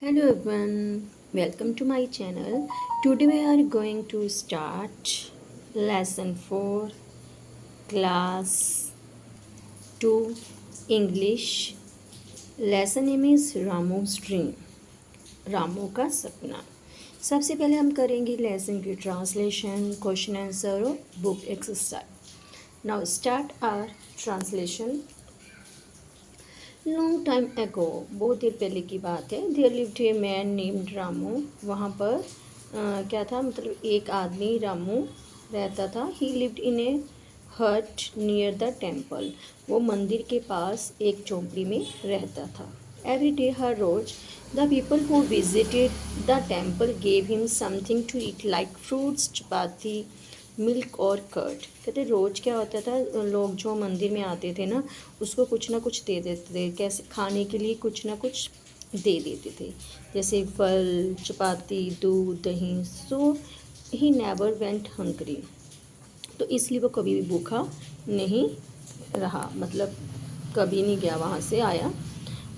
Hello everyone, welcome to my channel. Today we are going to start lesson 4, class 2, English. Lesson name is Ramu's dream. Ramu का सपना. सबसे पहले हम करेंगे lesson की ट्रांसलेशन, क्वेश्चन आंसर और book exercise. Now start our translation. Long time ago, बहुत देर पहले की बात है. There lived a man named Ramu. वहाँ पर क्या था, मतलब एक आदमी रामू रहता था. ही लिव्ड इन ए हट नियर द टेम्पल. वो मंदिर के पास एक झोंपड़ी में रहता था. एवरी डे हर रोज the people who visited the temple gave him something to eat like fruits, chapati, milk और कर्ड. कहते रोज़ क्या होता था, लोग जो मंदिर में आते थे ना उसको कुछ ना कुछ दे देते थे. कैसे खाने के लिए कुछ ना कुछ दे देते थे, जैसे फल, चपाती, दूध, दही. सो ही नेवर वेंट हंग्री. तो इसलिए वो कभी भी भूखा नहीं रहा, मतलब कभी नहीं गया वहाँ से आया.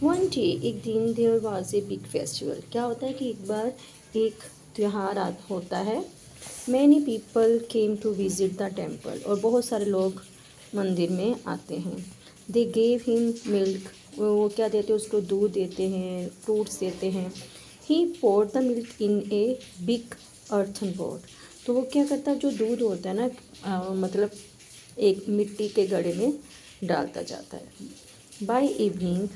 वन डे, एक दिन, there was a big festival. क्या होता है कि एक बार एक त्यौहार होता है. Many people came to visit the temple. और बहुत सारे लोग मंदिर में आते हैं. They gave him milk. वो क्या देते हैं उसको, दूध देते हैं, फ्रूट्स देते हैं. He poured the milk in a big earthen pot. तो वो क्या करता है, जो दूध होता है ना मतलब एक मिट्टी के घड़े में डालता जाता है. By evening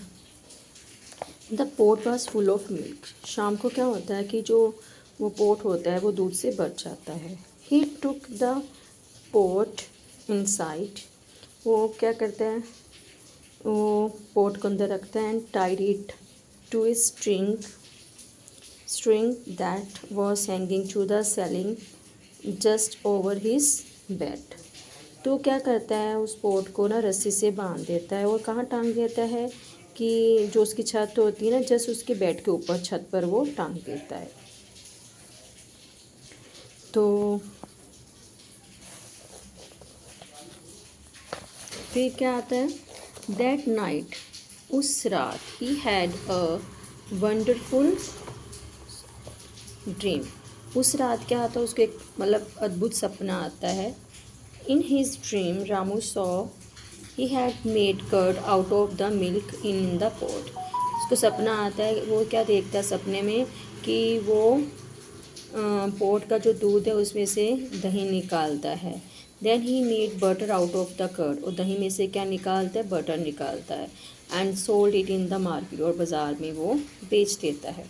the pot was full of milk. शाम को क्या होता है कि जो वो पोट होता है वो दूध से भर जाता है. ही टुक द पोट इनसाइड. वो क्या करता है, वो पोट को अंदर रखता है. And tied it to a string that was hanging to the ceiling just over his bed. तो क्या करता है, उस पोट को ना रस्सी से बांध देता है. और कहाँ टांग देता है कि जो उसकी छत होती है ना, जस्ट उसके बेड के ऊपर छत पर वो टांग देता है. तो फिर क्या आता है, दैट नाइट, उस रात, he had a wonderful dream. उस रात क्या आता है, उसको एक मतलब अद्भुत सपना आता है. In his dream Ramu saw he had made curd out of the milk in the pot. उसको सपना आता है, वो क्या देखता है सपने में कि वो पोट का जो दूध है उसमें से दही निकालता है. Then he made butter out of the curd. और दही में से क्या निकालता है, बटर निकालता है. And sold it in the market. और बाज़ार में वो बेच देता है.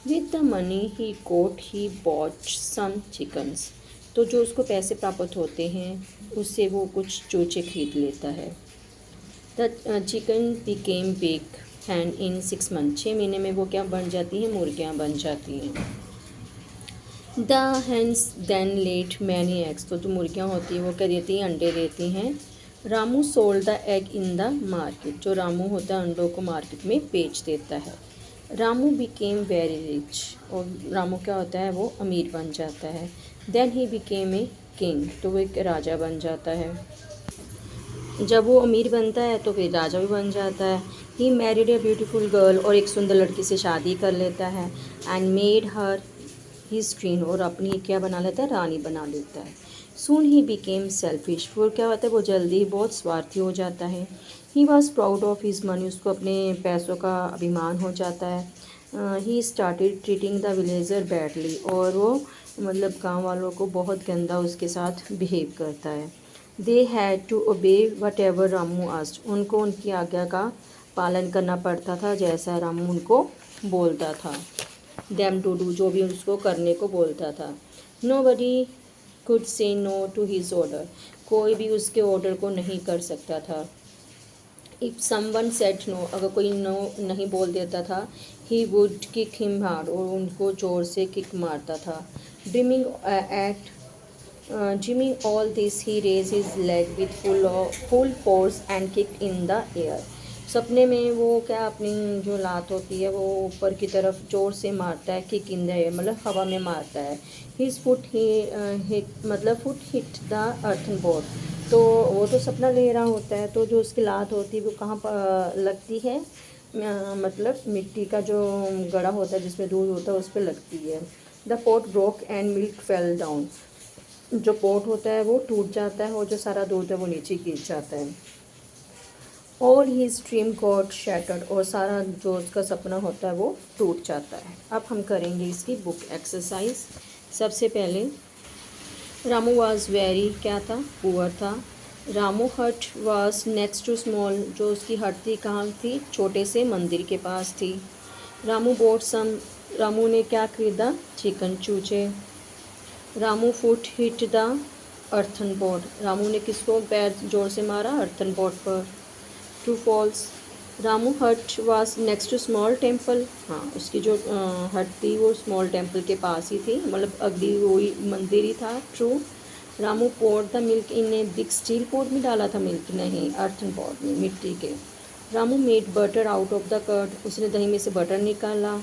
With the money he got he bought some chickens. तो जो उसको पैसे प्राप्त होते हैं उससे वो कुछ चूचे खरीद लेता है. The chicken became big and in 6 month. 6 महीने में वो क्या बन जाती हैं, मुर्गियाँ बन जाती हैं. The hens then laid many eggs. तो जो मुर्गियाँ होती हैं वो क्या देती हैं, अंडे देती हैं. Ramu sold the egg in the market. जो रामू होता है अंडों को मार्केट में बेच देता है. Ramu became very rich. और रामू क्या होता है, वो अमीर बन जाता है. Then he became a king. तो वो एक राजा बन जाता है. जब वो अमीर बनता है तो फिर राजा भी बन जाता है. He married a beautiful girl. और एक सुंदर लड़की से शादी कर लेता है. And made her his queen. और अपनी क्या बना लेता है, रानी बना लेता है. सून ही बिकेम सेल्फिश. फिर क्या होता है, वो जल्दी बहुत स्वार्थी हो जाता है. He was proud of his money. उसको अपने पैसों का अभिमान हो जाता है. He started treating the villager badly. और वो मतलब गांव वालों को बहुत गंदा उसके साथ बिहेव करता है. They had to obey whatever Ramu asked. उनको उनकी आज्ञा का पालन करना पड़ता था, जैसा रामू उनको बोलता था. देम टू डू, जो भी उसको करने को बोलता था. Nobody could say no to his order. कोई भी उसके ऑर्डर को नहीं कर सकता था. इफ़ समवन सेड नो, अगर कोई नो नहीं बोल देता था, he would kick him hard. और उनको जोर से किक मारता था. Dreaming at Dreaming all this, he raised his leg with full force and kicked in the air. सपने में वो क्या अपनी जो लात होती है वो ऊपर की तरफ जोर से मारता है. किक इन द एयर मतलब हवा में मारता है. हिज फुट हिट मतलब foot hit the earthen board. तो वो तो सपना ले रहा होता है, तो जो उसकी लात होती है वो कहाँ पर लगती है, मतलब मिट्टी का जो गड़ा होता है जिसमें दूध होता है उस पर लगती है। The pot broke and milk fell down. जो पॉट होता है वो टूट जाता है और जो सारा दूध है वो नीचे गिर जाता है। All his dream got shattered, और सारा जो उसका सपना होता है वो टूट जाता है। अब हम करेंगे इसकी बुक एक्सरसाइज। सबसे पहले रामू वॉज वेरी क्या था, पुअर था। रामू हट वॉज नेक्स्ट टू स्मॉल, जो उसकी हट थी कहाँ थी, छोटे से मंदिर के पास थी। रामू बोट सम, रामू ने क्या खरीदा, चिकन चूचे। Ramu foot hit the earthen pot, Ramu ने किसको पैर जोर से मारा, अर्थन पॉट पर। True false, Ramu hut was next to small temple, हाँ उसकी जो हट थी वो स्मॉल टेम्पल के पास ही थी, मतलब अगली वही मंदिर ही था। True, Ramu poured the milk in a big steel pot, में डाला था मिल्क, नहीं अर्थन पॉट में, मिट्टी के। Ramu made butter out of the curd, उसने दही में से बटर निकाला।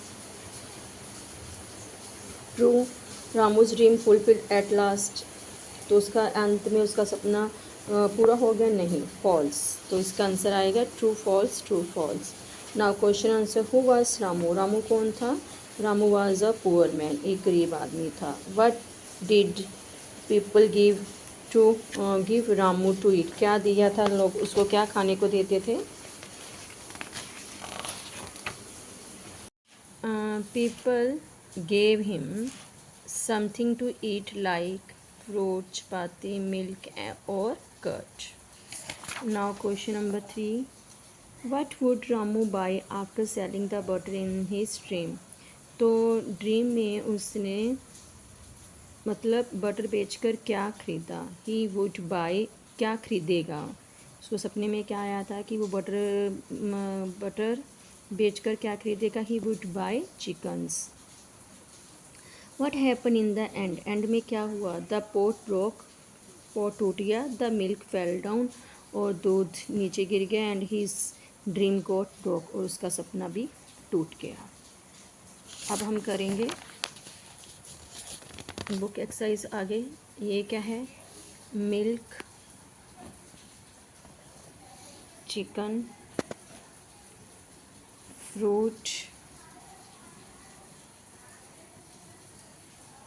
True, Ramu's dream fulfilled at last, तो उसका अंत में उसका सपना पूरा हो गया, नहीं फॉल्स। तो इसका आंसर आएगा true false, true false. Now question answer, who was Ramu, Ramu कौन था, Ramu was a poor man, एक गरीब आदमी था। What did people give Ramu to eat, क्या दिया था लोग उसको, क्या खाने को देते थे। People gave him something to eat like fruit, chapati, milk or curd. Now question number 3. What would Ramu buy after selling the butter in his dream? तो ड्रीम में उसने मतलब बटर बेचकर क्या खरीदा, ही वुड बाय, क्या खरीदेगा, उसको सपने में क्या आया था कि वो बटर बेचकर क्या खरीदेगा, he would buy chickens. What happen in the end, and में क्या हुआ, द पोट ब्रोक, पोट टूट गया, द मिल्क फेल डाउन, और दूध नीचे गिर गया, and his dream got broke, और उसका सपना भी टूट गया। अब हम करेंगे बुक एक्सरसाइज आगे। ये क्या है, मिल्क, चिकन, फ्रूट,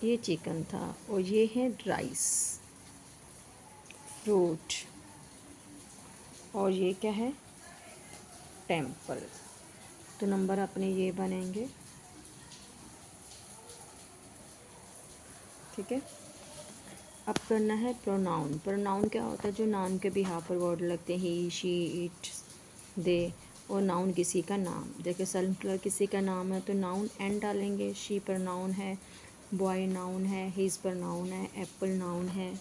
ये चिकन था, और ये है राइस, फ्रूट, और ये क्या है, टेम्पल। तो नंबर अपने ये बनेंगे, ठीक है। अब करना है प्रोनाउन। प्रोनाउन क्या होता है, जो नाउन के बिहाफ पर वर्ड लगते हैं, ही, शी, इट, दे, और नाउन किसी का नाम। देखिए सनफ्लावर किसी का नाम है तो नाउन एन डालेंगे, शी प्रोनाउन है, बॉय नाउन है, हिज प्रोनाउन है, एप्पल नाउन है,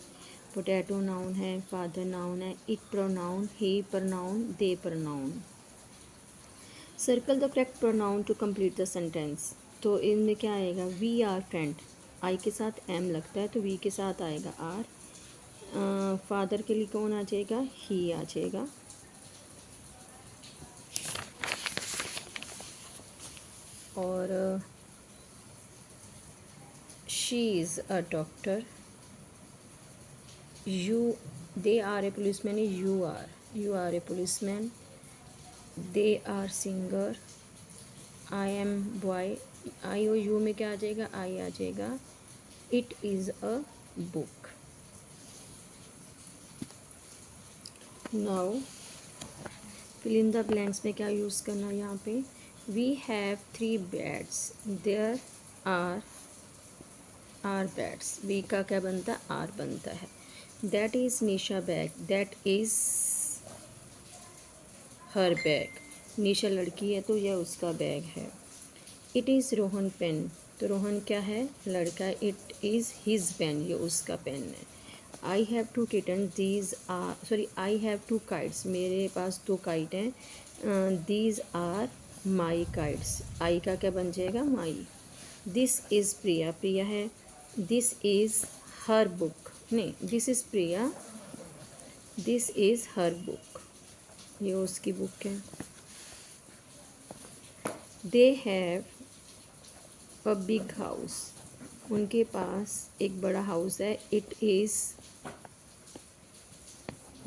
पोटैटो नाउन है, फादर नाउन है, it pronoun, he pronoun, they pronoun. Circle the correct pronoun to complete the sentence. तो इनमें क्या आएगा, वी आर फ्रेंड, आई के साथ एम लगता है तो वी के साथ आएगा आर। फादर के लिए कौन आ जाएगा, ही आ जाएगा। और she is a doctor, you, they are a policeman, you are a policeman, they are singer, I am boy, I और यू में क्या आ जाएगा, आई आ जाएगा। It is a book. Now fill in the blanks में क्या use करना है यहाँ पे, we have 3 beds, there are beds, we का क्या बनता है, आर बनता है। That is Nisha bag, that is her bag, निशा लड़की है तो यह उसका बैग है। इट इज़ रोहन पेन, तो रोहन क्या है, लड़का, इट इज़ हिज पेन, ये उसका पेन है। I have 2 kitten, these are, sorry I have 2 kites, मेरे पास 2 काइट हैं। These are my kites, I का क्या बन जाएगा, माई। दिस इज़ प्रिया, प्रिया है, दिस इज़ हर बुक, नहीं this is Priya, this is her book, ये उसकी बुक है। They have a big house, उनके पास एक बड़ा हाउस है। इट इज़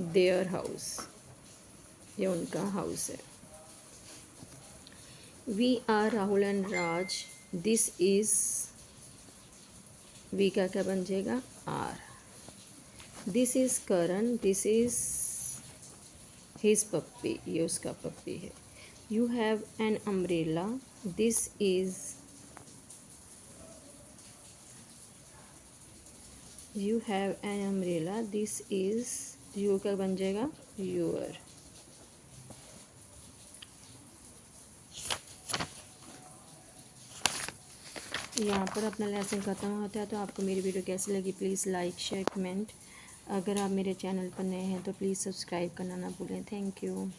देयर हाउस, ये उनका हाउस है। We are Rahul and Raj, this is, we का क्या बन जाएगा, are. This is Karan, this is his puppy, ये उसका पप्पी है। You have an umbrella, this is, you have an umbrella, this is, you का बन जाएगा यूअर। यहाँ पर अपना लेसन ख़त्म होता है। तो आपको मेरी वीडियो कैसी लगी प्लीज़ लाइक शेयर कमेंट। अगर आप मेरे चैनल पर नए हैं तो प्लीज़ सब्सक्राइब करना ना भूलें। Thank you.